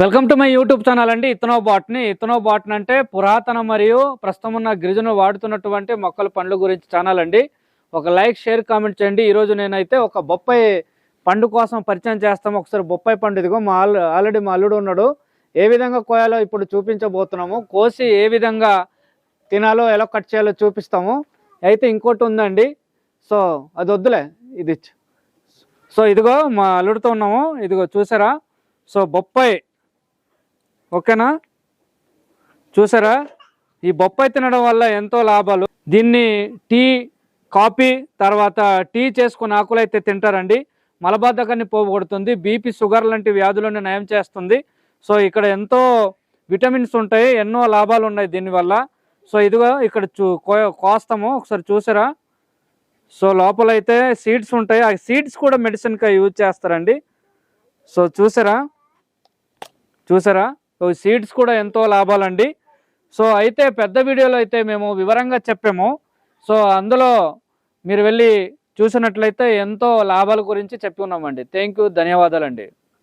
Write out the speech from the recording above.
Welcome to my YouTube channel అండి. ఇథనో botany అంటే పురాతన మరియు ప్రస్తుతం ఉన్న గిరిజనులు వాడుతున్నటువంటి మొక్కల పండ్ల గురించి ఛానల్ అండి. ఒక లైక్, షేర్, కామెంట్ చేయండి. ఈరోజు నేనైతే ఒక బొప్పాయి పండు కోసం పరిచయం చేస్తాము. ఒకసారి బొప్పాయి పండు ఇదిగో ఆల్రెడీ మా అల్లుడు ఉన్నాడు. ఏ విధంగా కోయాలో ఇప్పుడు చూపించబోతున్నాము. కోసి ఏ విధంగా తినాలో, ఎలా కట్ చేయాలో చూపిస్తాము. అయితే ఇంకోటి ఉందండి. సో అది వద్దులే, ఇది సో ఇదిగో మా అల్లుడితో ఉన్నాము. ఇదిగో చూసారా? సో బొప్పాయి ఓకేనా, చూసారా? ఈ బొప్పాయి తినడం వల్ల ఎంతో లాభాలు. దీన్ని టీ, కాఫీ, తర్వాత టీ చేసుకుని ఆకులు అయితే తింటారండి. మలబద్ధకాన్ని పోగొడుతుంది, బీపీ, షుగర్ లాంటి వ్యాధులను నయం చేస్తుంది. సో ఇక్కడ ఎంతో విటమిన్స్ ఉంటాయి, ఎన్నో లాభాలు ఉన్నాయి దీనివల్ల. సో ఇదిగో ఇక్కడ కోస్తాము, ఒకసారి చూసారా? సో లోపల అయితే సీడ్స్ ఉంటాయి. ఆ సీడ్స్ కూడా మెడిసిన్గా యూజ్ చేస్తారండి. సో చూసారా? సీడ్స్ కూడా ఎంతో లాభాలండి. సో అయితే పెద్ద వీడియోలో అయితే మేము వివరంగా చెప్పాము. సో అందులో మీరు వెళ్ళి చూసినట్లయితే ఎంతో లాభాల గురించి చెప్పి ఉన్నామండి. థ్యాంక్ యూ, ధన్యవాదాలండి.